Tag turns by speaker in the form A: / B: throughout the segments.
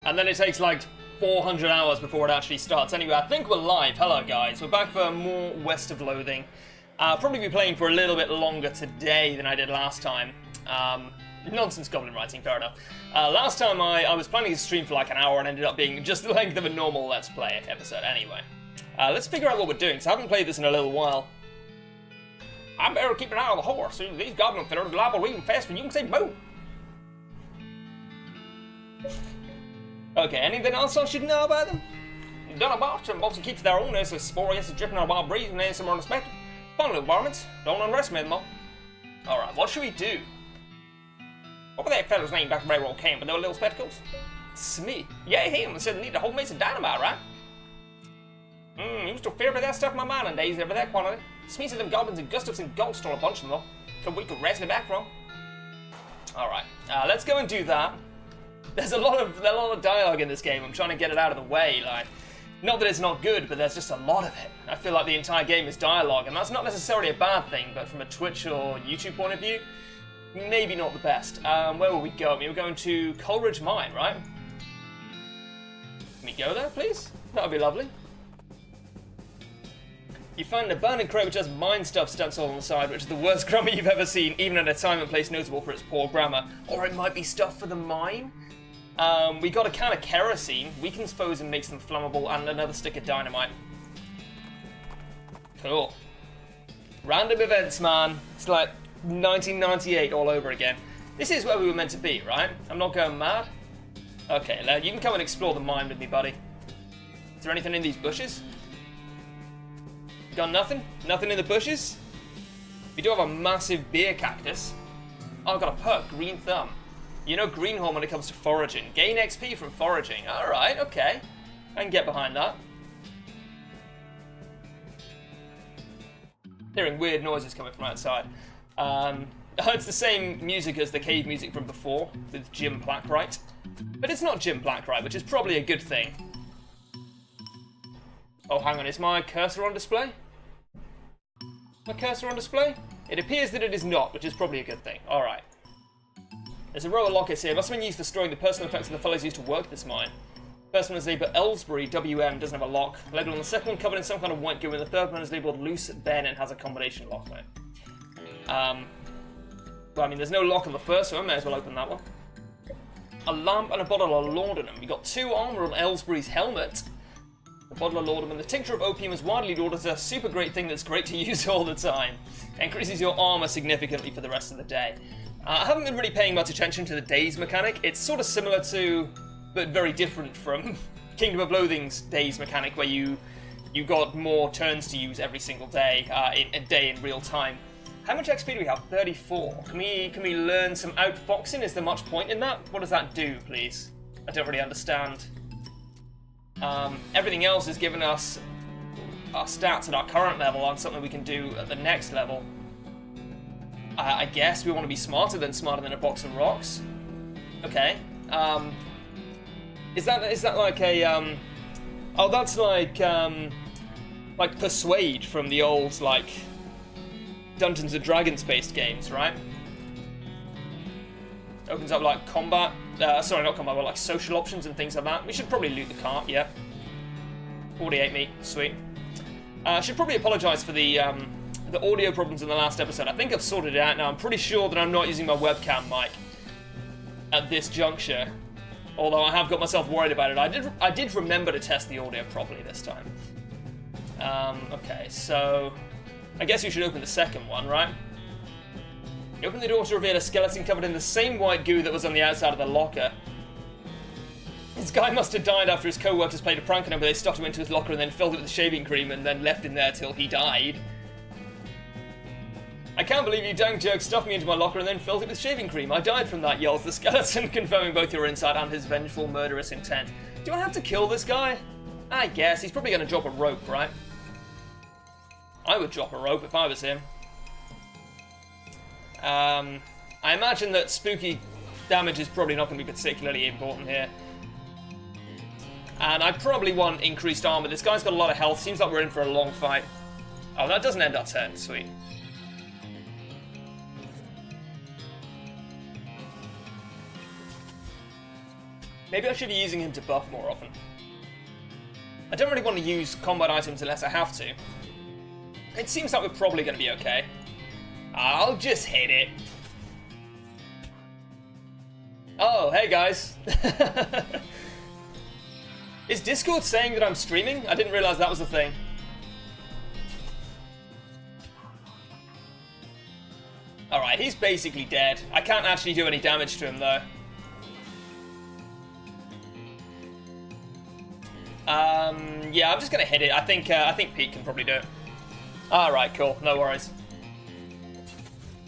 A: And then it takes like 400 hours before it actually starts. Anyway, I think we're live. Hello, guys. We're back for more West of Loathing. I'll probably be playing for a little bit longer today than I did last time. Nonsense goblin writing, fair enough. Last time I was planning to stream for like an hour and ended up being just the length of a normal Let's Play episode. Anyway, let's figure out what we're doing, because I haven't played this in a little while. I better keep an eye on the horse. These goblin fiddlers are liable to even fast when you can say boo. Okay, anything else I should know about them? Done a boss, and mostly keeps their own nest of sporious drifting on a wild breeze and then somewhere unexpected. Fun little varmints. Don't underestimate them all. Alright, what should we do? What were that fella's name back in Railroad Camp with those little spectacles? Smee. Yeah, him. Said they need a whole mace of dynamite, right? Used to fear for that stuff in my mining days, never that quantity. Smee said them goblins and Gustavs and Gold stole a bunch of them, though. We could wrestle it back from. Alright, let's go and do that. There's a lot of dialogue in this game. I'm trying to get it out of the way, like, not that it's not good, but there's just a lot of it. I feel like the entire game is dialogue, and that's not necessarily a bad thing, but from a Twitch or YouTube point of view, maybe not the best. Where will we go? I mean, we're going to Coleridge Mine, right? Can we go there, please? That would be lovely. You find an abandoned crate which has mine stuff stenciled on the side, which is the worst grammar you've ever seen, even at a time and place notable for its poor grammar. Or it might be stuff for the mine? We got a can of kerosene, weakens foes and makes them flammable, and another stick of dynamite. Cool. Random events, man. It's like 1998 all over again. This is where we were meant to be, right? I'm not going mad? Okay, you can come and explore the mine with me, buddy. Is there anything in these bushes? Got nothing? Nothing in the bushes? We do have a massive beer cactus. Oh, I've got a perk, green thumb. You know Greenhorn when it comes to foraging. Gain XP from foraging. Alright, okay. I can get behind that. Hearing weird noises coming from outside. It's the same music as the cave music from before, with Jim Blackwright. But it's not Jim Blackwright, which is probably a good thing. Oh, hang on, is my cursor on display? My cursor on display? It appears that it is not, which is probably a good thing. Alright. There's a row of lockets here. It must have been used for storing the personal effects of the fellows used to work this mine. First one is labelled Ellsbury, WM, doesn't have a lock. Labelled on the second one, covered in some kind of white goo, and the third one is labelled Loose Ben and has a combination lock on it. Well, I mean, there's no lock on the first one, may as well open that one. A lamp and a bottle of laudanum. We got 2 armour on Ellsbury's helmet. The bottle of laudanum and the tincture of opium is widely adored as a super great thing that's great to use all the time. It increases your armour significantly for the rest of the day. I haven't been really paying much attention to the days mechanic. It's sort of similar to, but very different from, Kingdom of Loathing's days mechanic, where you got more turns to use every single day, in real time. How much XP do we have? 34. Can we learn some outfoxing? Is there much point in that? What does that do, please? I don't really understand. Everything else is giving us our stats at our current level on something we can do at the next level. I guess we want to be smarter than a box of rocks. Okay. Is that like a oh, that's like Persuade from the old like Dungeons and Dragons based games, right? Opens up like combat. Sorry, not combat, but like social options and things like that. We should probably loot the cart. Yeah. 48 meat, sweet. I should probably apologise for the audio problems in the last episode. I think I've sorted it out now. I'm pretty sure that I'm not using my webcam mic at this juncture, although I have got myself worried about it. I did remember to test the audio properly this time. Okay, so I guess we should open the second one, right? You open the door to reveal a skeleton covered in the same white goo that was on the outside of the locker. This guy must have died after his co-workers played a prank on him, but they stuffed him into his locker and then filled it with shaving cream and then left him there till he died. I can't believe you dang jerk stuffed me into my locker and then filled it with shaving cream. I died from that, yells the skeleton, confirming both your insight and his vengeful, murderous intent. Do I have to kill this guy? I guess. He's probably going to drop a rope, right? I would drop a rope if I was him. I imagine that spooky damage is probably not going to be particularly important here. And I probably want increased armor. This guy's got a lot of health. Seems like we're in for a long fight. Oh, that doesn't end our turn. Sweet. Maybe I should be using him to buff more often. I don't really want to use combat items unless I have to. It seems like we're probably going to be okay. I'll just hit it. Oh, hey guys. Is Discord saying that I'm streaming? I didn't realize that was a thing. Alright, he's basically dead. I can't actually do any damage to him though. Yeah, I'm just gonna hit it. I think Pete can probably do it. Alright, cool. No worries.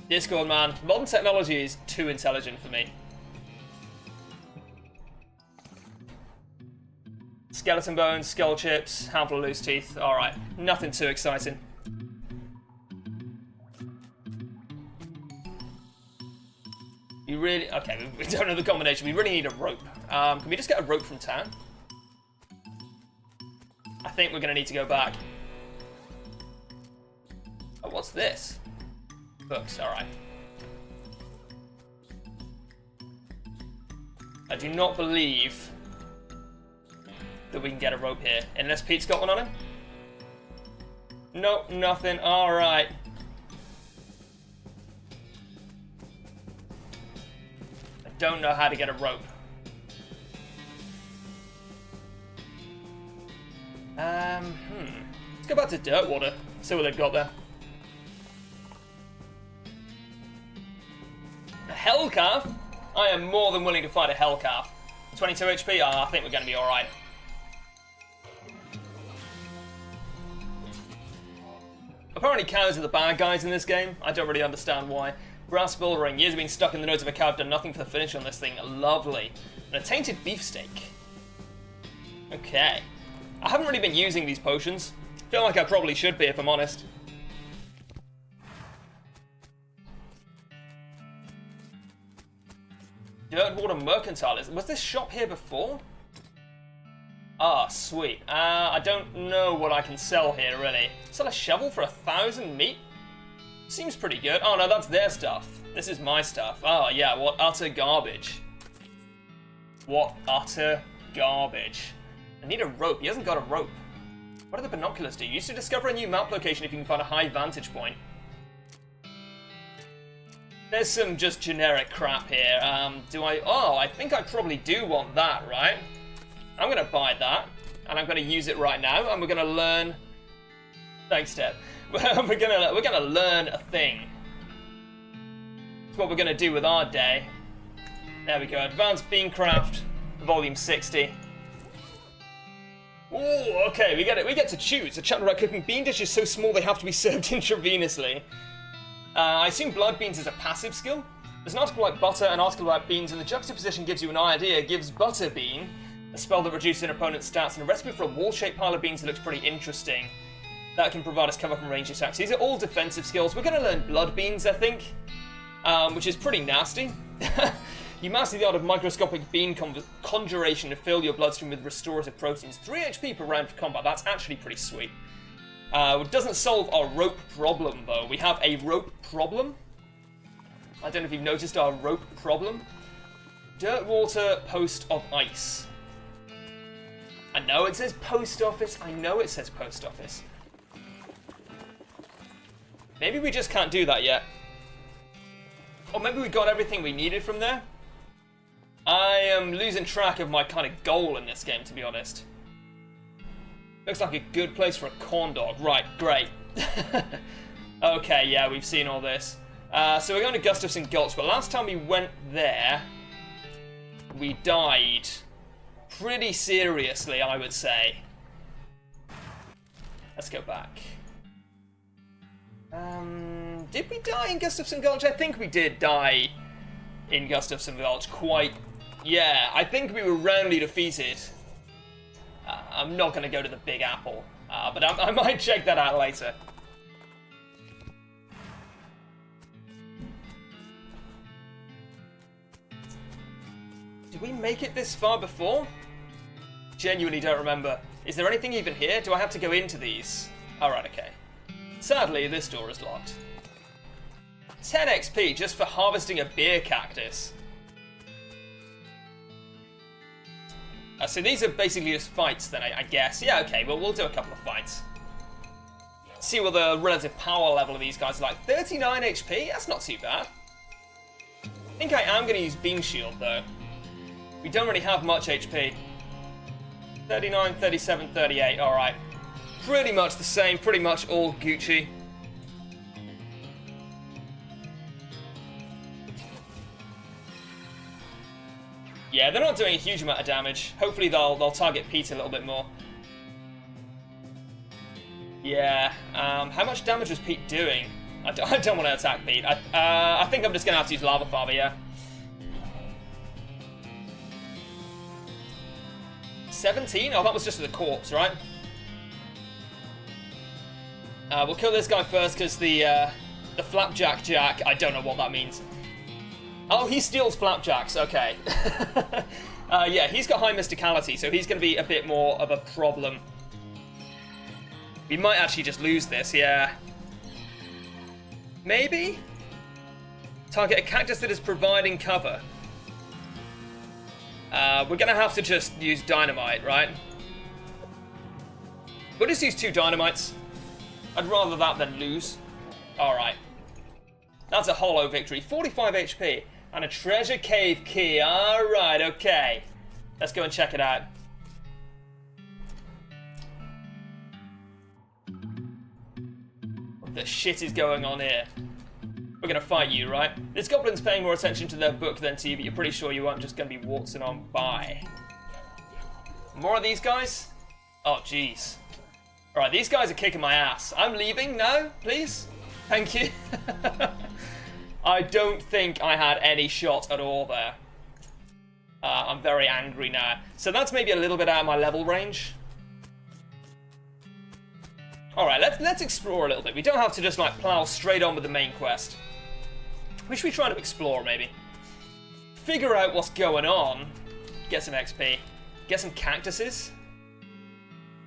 A: Discord, man. Modern technology is too intelligent for me. Skeleton bones, skull chips, handful of loose teeth. Alright, nothing too exciting. You really... Okay, we don't know the combination. We really need a rope. Can we just get a rope from town? I think we're going to need to go back. Oh, what's this? Books, alright. I do not believe that we can get a rope here. Unless Pete's got one on him? Nope, nothing. Alright. I don't know how to get a rope. Let's go back to Dirtwater. See what they've got there. A Hellcalf? I am more than willing to fight a Hellcalf. 22 HP? I think we're going to be alright. Apparently cows are the bad guys in this game. I don't really understand why. Brass bull ring. Years of being stuck in the nose of a cow. I've done nothing for the finish on this thing. Lovely. And a tainted beefsteak. Okay. I haven't really been using these potions. Feel like I probably should be, if I'm honest. Dirtwater Mercantile. Was this shop here before? Ah, sweet. I don't know what I can sell here, really. Sell a shovel for 1,000 meat? Seems pretty good. Oh, no, that's their stuff. This is my stuff. Oh, yeah, what utter garbage. What utter garbage. I need a rope. He hasn't got a rope. What do the binoculars do? You used to discover a new map location if you can find a high vantage point. There's some just generic crap here. Oh, I think I probably do want that, right? I'm going to buy that, and I'm going to use it right now, and we're going to learn... Thanks, Deb. we're going to learn a thing. It's what we're going to do with our day. There we go. Advanced Beancraft, volume 60. Ooh, okay, we get to choose. A chapter about cooking bean dishes so small they have to be served intravenously. I assume blood beans is a passive skill. There's an article like butter, an article about beans, and the juxtaposition gives you an idea. Gives butter bean, a spell that reduces an opponent's stats, and a recipe for a wall-shaped pile of beans that looks pretty interesting. That can provide us cover from ranged attacks. These are all defensive skills. We're going to learn blood beans, I think, which is pretty nasty. You master the art of microscopic bean conjuration to fill your bloodstream with restorative proteins. 3 HP per round for combat. That's actually pretty sweet. It doesn't solve our rope problem, though. We have a rope problem. I don't know if you've noticed our rope problem. Dirtwater Post of Ice. I know it says post office. I know it says post office. Maybe we just can't do that yet. Or maybe we got everything we needed from there. I am losing track of my kind of goal in this game, to be honest. Looks like a good place for a corn dog. Right, great. Okay, yeah, we've seen all this. So we're going to Gustafson Gulch, but last time we went there, we died pretty seriously, I would say. Let's go back. Did we die in Gustafson Gulch? I think we did die in Gustafson Gulch quite... Yeah, I think we were roundly defeated. I'm not going to go to the Big Apple, but I might check that out later. Did we make it this far before? Genuinely don't remember. Is there anything even here? Do I have to go into these? Alright, okay. Sadly, this door is locked. 10 XP just for harvesting a beer cactus. So these are basically just fights then, I guess. Yeah, okay, well, we'll do a couple of fights. See what the relative power level of these guys are like. 39 HP? That's not too bad. I think I am going to use Beam Shield, though. We don't really have much HP. 39, 37, 38, alright. Pretty much the same, pretty much all Gucci. Yeah, they're not doing a huge amount of damage. Hopefully they'll target Pete a little bit more. Yeah, how much damage was Pete doing? I don't want to attack Pete. I think I'm just going to have to use Lava Father, yeah. 17? Oh, that was just the corpse, right? We'll kill this guy first because the Flapjack Jack, I don't know what that means. Oh, he steals flapjacks, okay. Yeah, he's got high mysticality, so he's going to be a bit more of a problem. We might actually just lose this, yeah. Maybe? Target a cactus that is providing cover. We're going to have to just use dynamite, right? We'll just use 2 dynamites. I'd rather that than lose. Alright. That's a hollow victory. 45 HP. And a treasure cave key. Alright, okay. Let's go and check it out. What the shit is going on here? We're gonna fight you, right? This goblin's paying more attention to their book than to you, but you're pretty sure you aren't just gonna be waltzing on by. More of these guys? Oh, jeez. Alright, these guys are kicking my ass. I'm leaving now, please? Thank you. I don't think I had any shot at all there. I'm very angry now. So that's maybe a little bit out of my level range. Alright, let's explore a little bit. We don't have to just like plow straight on with the main quest. We should be trying to explore maybe. Figure out what's going on. Get some XP. Get some cactuses.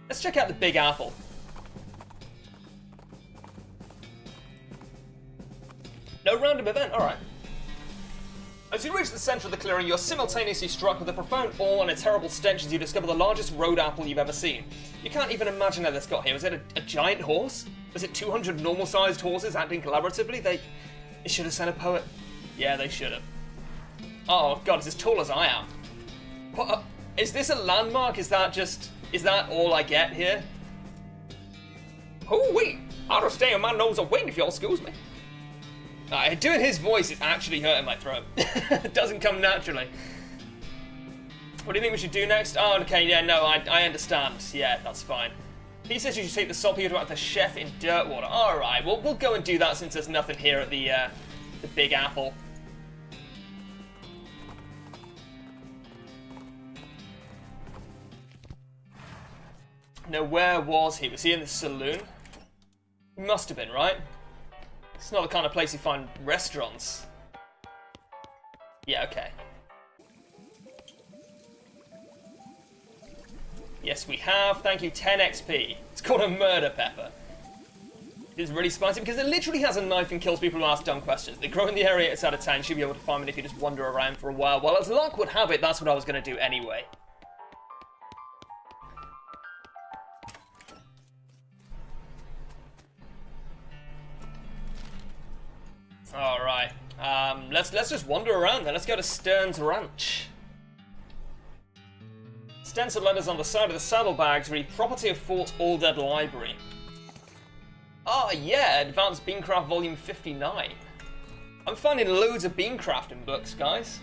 A: Let's check out the Big Apple. No random event, alright. As you reach the centre of the clearing, you're simultaneously struck with a profound awe and a terrible stench as you discover the largest road apple you've ever seen. You can't even imagine how this got here. Was it a giant horse? Was it 200 normal-sized horses acting collaboratively? They should have sent a poet. Yeah, they should have. Oh god, it's as tall as I am. What? Is this a landmark? Is that all I get here? Oh wait, I'll stay on my nose and wait if you'll excuse me. Doing his voice is actually hurting my throat. It doesn't come naturally. What do you think we should do next? Oh, okay, yeah, no, I understand. Yeah, that's fine. He says you should take the saltpeter out of the chef in dirt water. Alright, we'll go and do that since there's nothing here at the Big Apple. Now, where was he? Was he in the saloon? He must have been, right? It's not the kind of place you find restaurants. Yeah, okay. Yes, we have. Thank you, 10 XP. It's called a murder pepper. It is really spicy because it literally has a knife and kills people who ask dumb questions. They grow in the area it's out of town. You should be able to find them if you just wander around for a while. Well, as luck would have it, that's what I was going to do anyway. Alright, let's just wander around then. Let's go to Stern's Ranch. Stencil letters on the side of the saddlebags read property of Fort Alldead Library. Oh yeah, Advanced Beancraft Volume 59. I'm finding loads of beancrafting books, guys.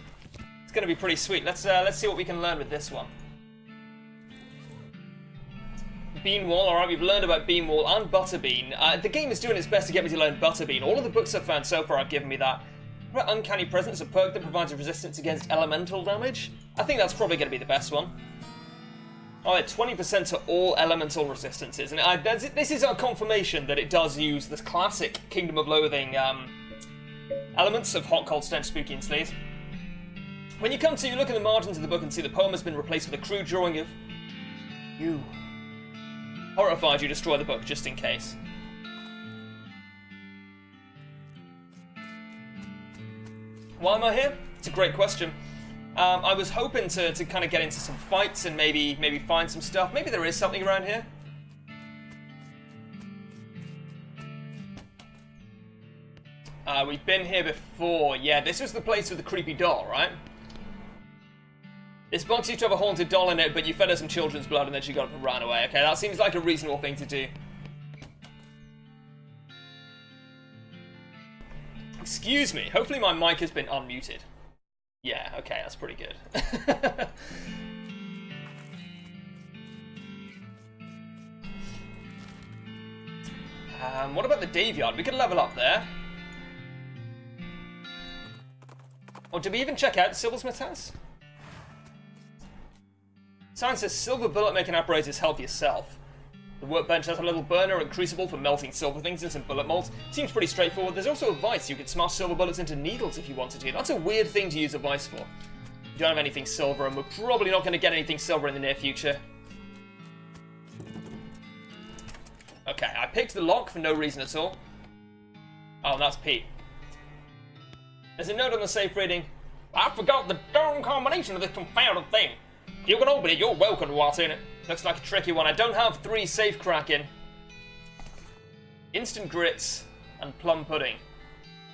A: It's going to be pretty sweet. Let's see what we can learn with this one. Beanwall, alright, we've learned about Beanwall and Butterbean. The game is doing its best to get me to learn Butterbean. All of the books I've found so far have given me that. What about Uncanny Presence, a perk that provides a resistance against elemental damage? I think that's probably going to be the best one. Alright, 20% to all elemental resistances. And this is our confirmation that it does use this classic Kingdom of Loathing elements of hot, cold, stench, spooky, and sleaze. When you come to, you look in the margins of the book and see the poem has been replaced with a crude drawing of you. Horrified, you destroy the book, just in case. Why am I here? It's a great question. I was hoping to kind of get into some fights and maybe find some stuff. Maybe there is something around here. We've been here before. Yeah, this was the place with the creepy doll, right? This box used to have a haunted doll in it, but you fed her some children's blood and then she got up and ran away. Okay, that seems like a reasonable thing to do. Excuse me. Hopefully my mic has been unmuted. Yeah, okay, that's pretty good. What about the Daveyard? We could level up there. Or did we even check out the Silversmith's house? Sign says silver bullet making apparatus, help yourself. The workbench has a little burner and crucible for melting silver things and some bullet molds. Seems pretty straightforward. There's also a vice. You could smash silver bullets into needles if you wanted to. That's a weird thing to use a vice for. We don't have anything silver, and we're probably not going to get anything silver in the near future. Okay, I picked the lock for no reason at all. Oh, that's Pete. There's a note on the safe reading, I forgot the darn combination of this confounded thing. You can open it, you're welcome to what's in it. Looks like a tricky one. I don't have 3 safe cracking. Instant grits and plum pudding.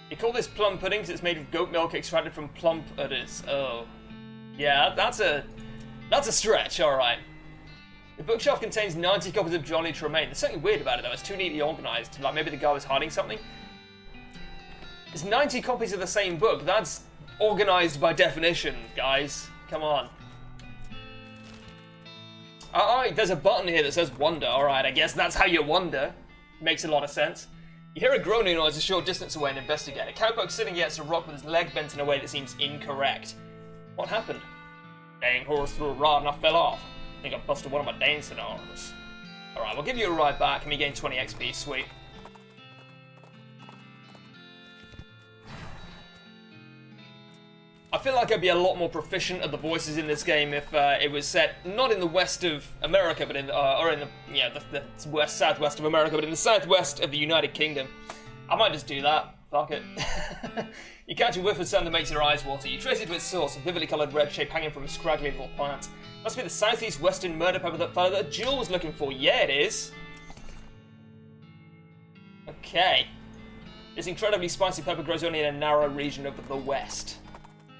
A: They call this plum pudding because it's made of goat milk extracted from plum udders. Oh. Yeah, that's a stretch, alright. The bookshelf contains 90 copies of Johnny Tremaine. There's something weird about it though, it's too neatly organised. Like maybe the guy was hiding something. It's 90 copies of the same book. That's organised by definition, guys. Come on. Alright, there's a button here that says wonder. Alright, I guess that's how you wonder. Makes a lot of sense. You hear a groaning noise a short distance away and investigate. A cowpoke sitting against a rock with his leg bent in a way that seems incorrect. What happened? Dang horse threw a rod and I fell off. I think I busted one of my dancing arms. Alright, we'll give you a ride back and we gain 20 XP. Sweet. I feel like I'd be a lot more proficient at the voices in this game if it was set not in the west of America, but in the west southwest of America, but in the southwest of the United Kingdom. I might just do that. Fuck it. You catch a whiff of something that makes your eyes water. You trace it to its source, a vividly coloured red shape hanging from a scraggly little plant. Must be the southeast western murder pepper that fellow that Jill was looking for. Yeah, it is. Okay. This incredibly spicy pepper grows only in a narrow region of the west.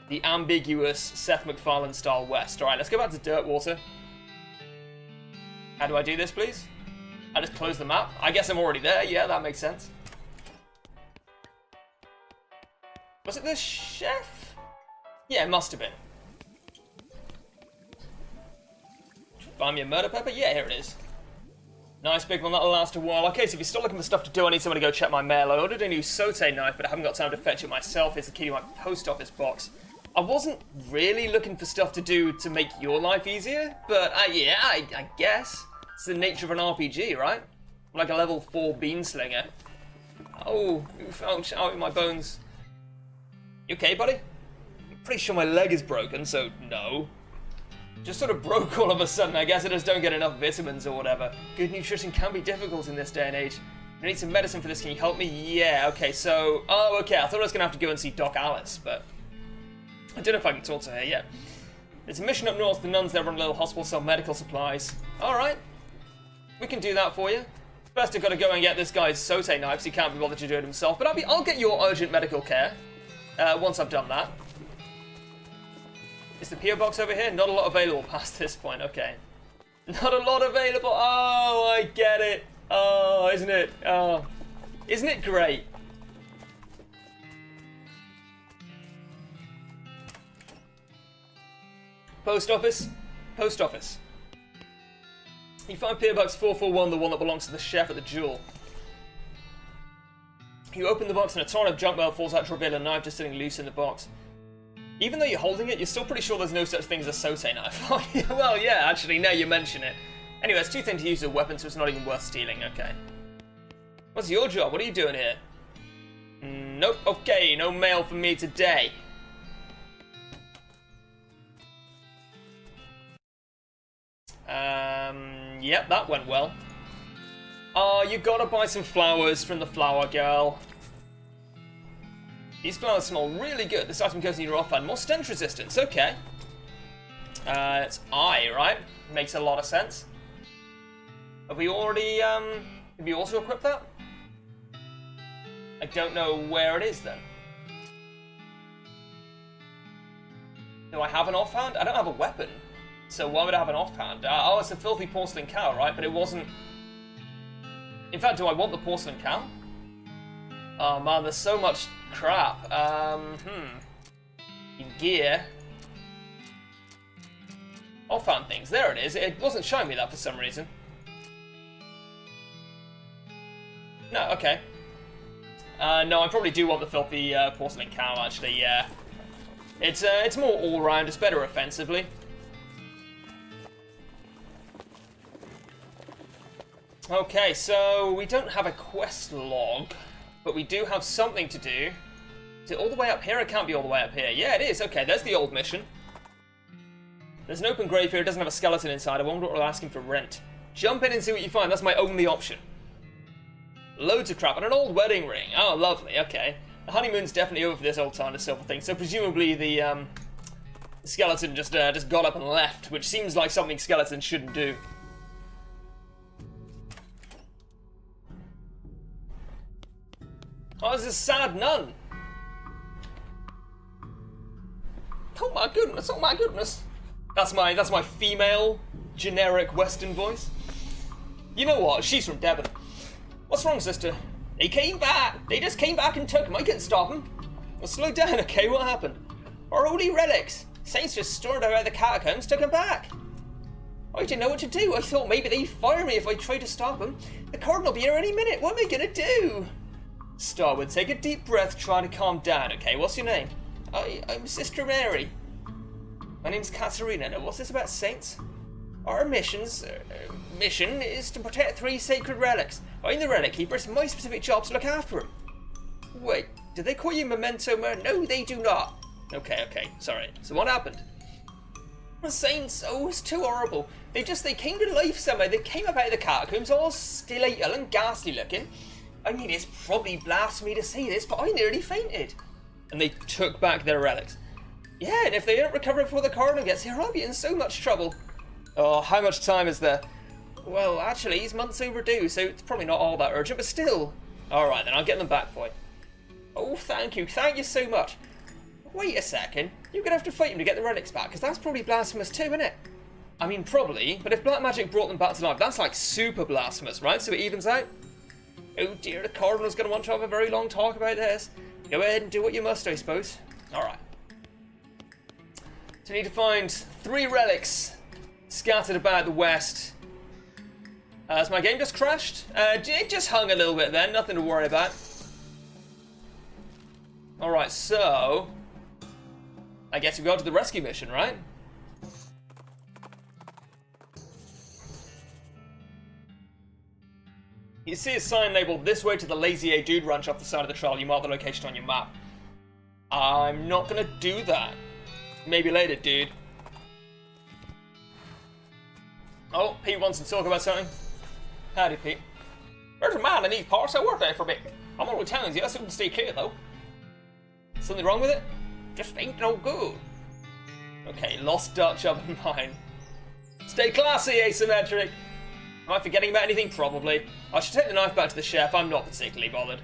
A: The ambiguous Seth MacFarlane-style West. Alright, let's go back to Dirtwater. How do I do this, please? I just close the map? I guess I'm already there. Yeah, that makes sense. Was it the chef? Yeah, it must have been. Did you find me a murder pepper? Yeah, here it is. Nice big one, that'll last a while. Okay, so if you're still looking for stuff to do, I need someone to go check my mail. I ordered a new saute knife, but I haven't got time to fetch it myself. Here's the key to my post office box. I wasn't really looking for stuff to do to make your life easier, but yeah, I guess. It's the nature of an RPG, right? I'm like a level 4 beanslinger. Oh, ouch, out in my bones. You okay, buddy? I'm pretty sure my leg is broken, so no. Just sort of broke all of a sudden. I guess I just don't get enough vitamins or whatever. Good nutrition can be difficult in this day and age. I need some medicine for this. Can you help me? Yeah, okay, so... Oh, okay, I thought I was going to have to go and see Doc Alice, but... I don't know if I can talk to her yet. There's a mission up north. The nuns there run a little hospital, sell medical supplies. Alright. We can do that for you. First I've got to go and get this guy's saute knife, so he can't be bothered to do it himself. But I'll get your urgent medical care once I've done that. Is the PO box over here? Not a lot available past this point. Okay. Not a lot available. Oh, I get it. Oh, isn't it? Oh, isn't it great? Post office. Post office. You find PO Box 441, the one that belongs to the chef at the Jewel. You open the box and a torrent of junk mail falls out to reveal a knife just sitting loose in the box. Even though you're holding it, you're still pretty sure there's no such thing as a saute knife. Well, yeah, actually, now you mention it. Anyway, it's too thin to use as a weapon, so it's not even worth stealing. Okay. What's your job? What are you doing here? Nope. Okay, no mail for me today. Yep, that went well. Oh, you gotta buy some flowers from the flower girl. These flowers smell really good. This item goes in your offhand. More stench resistance. Okay. It's I, right? Makes a lot of sense. Have we already, have you also equipped that? I don't know where it is then. Do I have an offhand? I don't have a weapon. So why would I have an offhand? Oh, it's a filthy porcelain cow, right? But it wasn't... In fact, do I want the porcelain cow? Oh man, there's so much crap. In gear. Offhand things. There it is. It wasn't showing me that for some reason. No, okay. No, I probably do want the filthy porcelain cow, actually, yeah. It's more all-round, it's better offensively. Okay, so we don't have a quest log, but we do have something to do. Is it all the way up here? It can't be all the way up here. Yeah, it is. Okay, there's the old mission. There's an open grave here. It doesn't have a skeleton inside. I wonder what we're asking for rent. Jump in and see what you find. That's my only option. Loads of crap. And an old wedding ring. Oh, lovely. Okay. The honeymoon's definitely over for this old time to silver thing. So presumably the skeleton just got up and left, which seems like something skeletons shouldn't do. Oh, this is a sad nun. Oh my goodness, oh my goodness. That's my female generic Western voice. You know what? She's from Devon. What's wrong, sister? They came back. They just came back and took him. I couldn't stop him. Well, slow down, okay? What happened? Our holy relics. Saints just stormed out of the catacombs, took him back. I didn't know what to do. I thought maybe they'd fire me if I tried to stop him. The cardinal will be here any minute. What am I gonna do? Starwood, take a deep breath, try to calm down, okay? What's your name? I'm Sister Mary. My name's Katerina. Now, what's this about saints? Our mission is to protect 3 sacred relics. I'm the relic keeper. It's my specific job to look after them. Wait, did they call you Memento Mori? No, they do not. Okay, sorry. So what happened? The saints, oh, it's too horrible. They came to life somehow. They came up out of the catacombs all skeletal and ghastly looking. I mean, it's probably blasphemy to say this, but I nearly fainted. And they took back their relics. Yeah, and if they don't recover before the cardinal gets here, I'll be in so much trouble. Oh, how much time is there? Well, actually, he's months overdue, so it's probably not all that urgent, but still. Alright, then I'll get them back for you. Oh, thank you so much. Wait a second, you're gonna have to fight him to get the relics back, because that's probably blasphemous too, isn't it? I mean, probably, but if black magic brought them back to life, that's like super blasphemous, right? So it evens out. Oh dear, the cardinal's gonna want to have a very long talk about this. Go ahead and do what you must, I suppose. Alright. So we need to find 3 relics scattered about the west. Has my game just crashed? It just hung a little bit then, nothing to worry about. Alright, so... I guess we go to the rescue mission, right? You see a sign labelled, "This way to the Lazy A Dude Ranch" off the side of the trail. You mark the location on your map. I'm not gonna do that. Maybe later, dude. Oh, Pete wants to talk about something. Howdy, Pete. There's a man in these parts that worked there for me. I'm only telling you, I shouldn't stay clear, though. Something wrong with it? Just ain't no good. Okay, lost Dutch oven mine. Stay classy, Asymmetric. Am I forgetting about anything? Probably. I should take the knife back to the chef. I'm not particularly bothered.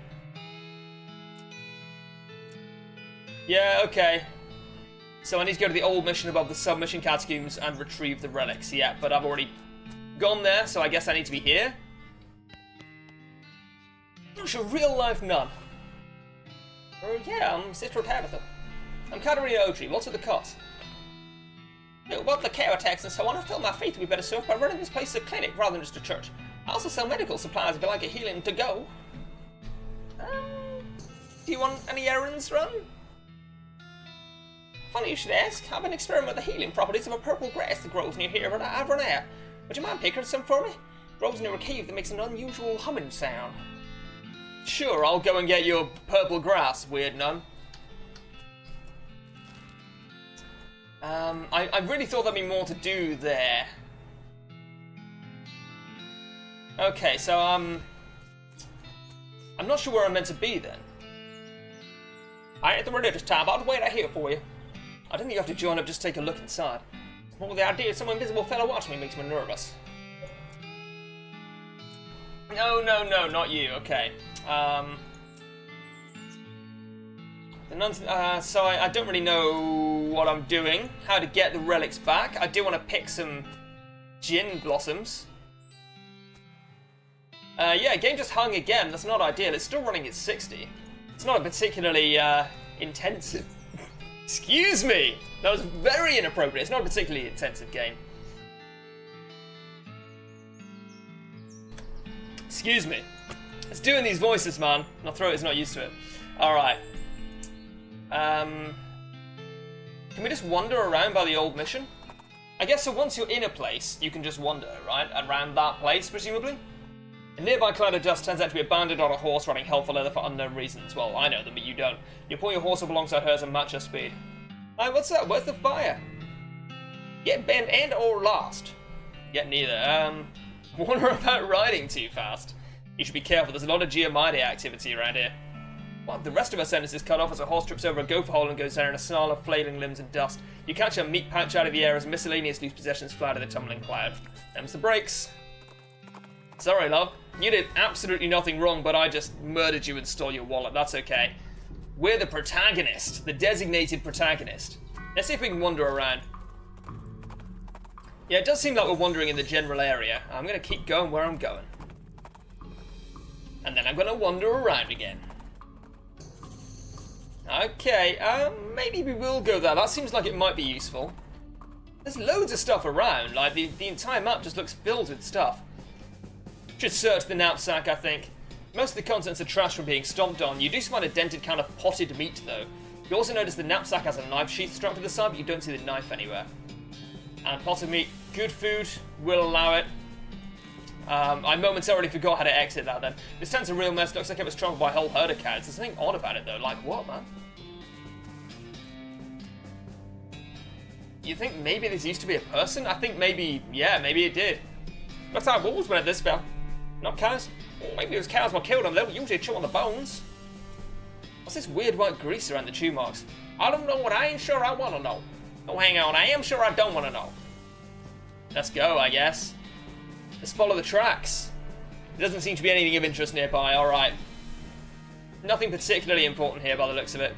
A: Yeah, okay. So I need to go to the old mission above the submission catacombs and retrieve the relics. Yeah, but I've already gone there, so I guess I need to be here. She's a real-life nun. Oh yeah, I'm Sister Tabitha. I'm Katerina Oatry. What's with the cost? About the care attacks and so on, I feel my faith would be better served by running this place as a clinic rather than just a church. I also sell medical supplies if you like a healing to go. Do you want any errands run? Funny you should ask. I've been experimenting with the healing properties of a purple grass that grows near here, but I've run out. Would you mind picking some for me? It grows near a cave that makes an unusual humming sound. Sure, I'll go and get your purple grass, weird nun. I really thought there'd be more to do there. Okay, so, I'm not sure where I'm meant to be then. I ain't the religious type. I'll wait out here for you. I don't think you have to join up, just take a look inside. Well, the idea of some invisible fellow watching me makes me nervous. No, not you. Okay. The nuns, so I don't really know what I'm doing, how to get the relics back. I do want to pick some gin blossoms. Yeah, game just hung again. That's not ideal. It's still running at 60. It's not a particularly intensive... Excuse me! That was very inappropriate. It's not a particularly intensive game. Excuse me. It's doing these voices, man. My throat is not used to it. Alright. Can we just wander around by the old mission? I guess so once you're in a place, you can just wander, right? Around that place, presumably? A nearby cloud of dust turns out to be abandoned on a horse riding hell for leather for unknown reasons. Well, I know them, but you don't. You pull your horse up alongside hers and match her speed. Hey, what's up? Where's the fire? Get bent and or lost? Get neither. Wonder about riding too fast. You should be careful, there's a lot of Giamatti activity around here. What, the rest of her sentence is cut off as a horse trips over a gopher hole and goes down in a snarl of flailing limbs and dust. You catch a meat pouch out of the air as miscellaneous loose possessions fly to the tumbling cloud. Them's the brakes. Sorry, love. You did absolutely nothing wrong, but I just murdered you and stole your wallet. That's okay. We're the protagonist. The designated protagonist. Let's see if we can wander around. Yeah, it does seem like we're wandering in the general area. I'm going to keep going where I'm going. And then I'm going to wander around again. Okay, maybe we will go there. That seems like it might be useful. There's loads of stuff around. Like, the entire map just looks filled with stuff. Should search the knapsack, I think. Most of the contents are trash from being stomped on. You do find a dented can of potted meat, though. You also notice the knapsack has a knife sheath strapped to the side, but you don't see the knife anywhere. And potted meat, good food, will allow it. I momentarily forgot how to exit that then. This tent's a real mess. Looks like it was trampled by a whole herd of cows. There's something odd about it, though. Like what, man? You think maybe this used to be a person? I think maybe, yeah, maybe it did. Looks like wolves went at this spell. Not cows. Well, maybe it was cows what killed them. They usually chew on the bones. What's this weird white grease around the chew marks? I don't know what I ain't sure I want to know. Oh, hang on. I am sure I don't want to know. Let's go, I guess. Let's follow the tracks. There doesn't seem to be anything of interest nearby. Alright. Nothing particularly important here by the looks of it.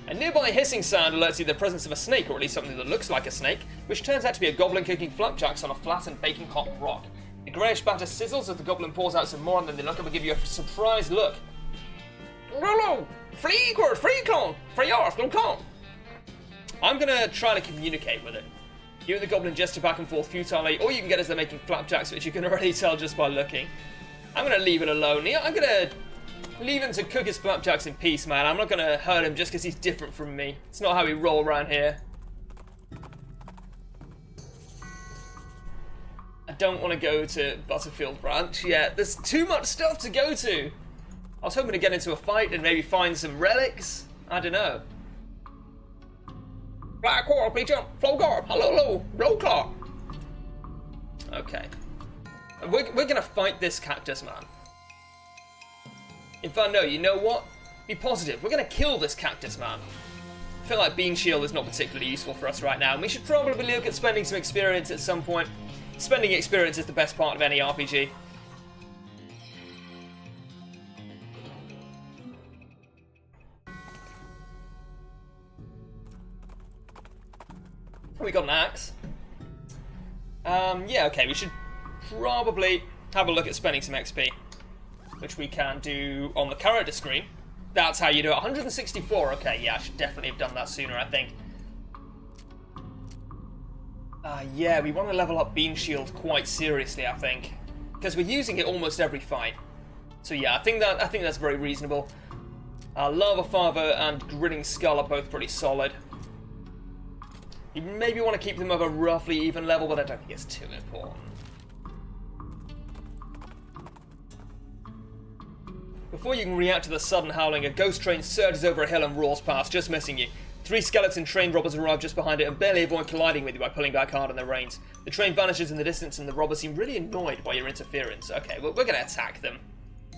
A: A nearby hissing sound alerts you the presence of a snake, or at least something that looks like a snake, which turns out to be a goblin cooking flapjacks on a flat and baking hot rock. The greyish batter sizzles as the goblin pours out some more, and then they look up and give you a surprised look. Hello! Free clone! Free off, come! I'm gonna try to communicate with it. You and the goblin gesture back and forth futilely, or you can get as they're making flapjacks, which you can already tell just by looking. I'm gonna leave it alone here. I'm gonna leave him to cook his flapjacks in peace, man. I'm not gonna hurt him just because he's different from me. It's not how we roll around here. I don't want to go to Butterfield Branch yet. There's too much stuff to go to. I was hoping to get into a fight and maybe find some relics. I don't know. Black Coral, please jump. Flow guard. Hello, blow claw. Okay. We're gonna fight this cactus man. In fact, no, you know what? Be positive. We're gonna kill this cactus man. I feel like Bean Shield is not particularly useful for us right now, and we should probably look at spending some experience at some point. Spending experience is the best part of any RPG. We got an axe. Yeah, okay, we should probably have a look at spending some XP, which we can do on the character screen. That's how you do it. 164, okay, yeah, I should definitely have done that sooner, I think. Yeah, we want to level up Bean Shield quite seriously, I think, because we're using it almost every fight. So yeah, I think that's very reasonable. Lava Father and Grinning Skull are both pretty solid. You maybe want to keep them of a roughly even level, but I don't think it's too important. Before you can react to the sudden howling, a ghost train surges over a hill and roars past, just missing you. 3 skeleton train robbers arrive just behind it and barely avoid colliding with you by pulling back hard on their reins. The train vanishes in the distance and the robbers seem really annoyed by your interference. Okay, well, we're going to attack them.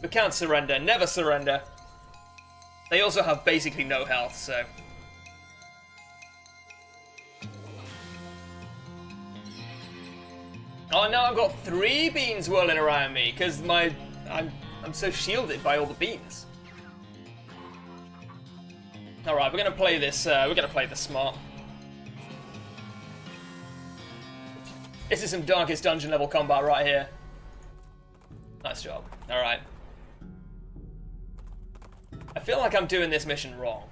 A: We can't surrender. Never surrender. They also have basically no health, so... Oh, now I've got 3 beans whirling around me, because I'm so shielded by all the beans. Alright, we're gonna play this, smart. This is some Darkest Dungeon level combat right here. Nice job. Alright. I feel like I'm doing this mission wrong.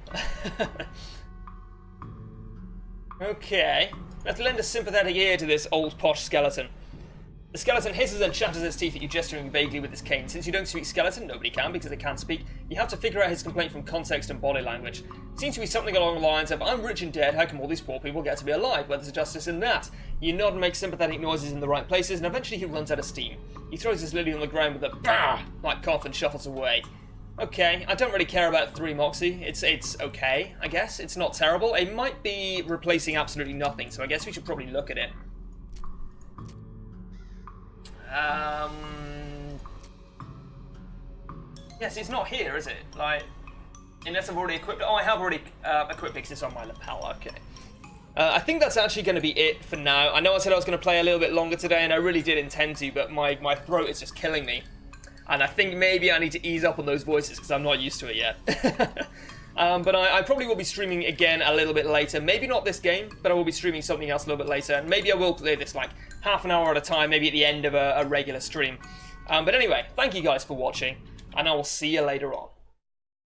A: Okay. Let's lend a sympathetic ear to this old posh skeleton. The skeleton hisses and chatters its teeth at you, gesturing vaguely with his cane. Since you don't speak skeleton, nobody can because they can't speak, you have to figure out his complaint from context and body language. It seems to be something along the lines of, I'm rich and dead, how come all these poor people get to be alive? Where's the justice in that? You nod and make sympathetic noises in the right places, and eventually he runs out of steam. He throws his lily on the ground with a bah! Like cough and shuffles away. Okay, I don't really care about 3 Moxie. It's okay, I guess. It's not terrible. It might be replacing absolutely nothing, so I guess we should probably look at it. Yes, it's not here, is it? Like, unless I've already equipped it. Oh, I have already equipped it because it's on my lapel. Okay. I think that's actually going to be it for now. I know I said I was going to play a little bit longer today, and I really did intend to, but my throat is just killing me. And I think maybe I need to ease up on those voices because I'm not used to it yet. But I probably will be streaming again a little bit later. Maybe not this game, but I will be streaming something else a little bit later. And maybe I will play this like half an hour at a time, maybe at the end of a regular stream. But anyway, thank you guys for watching, and I will see you later on.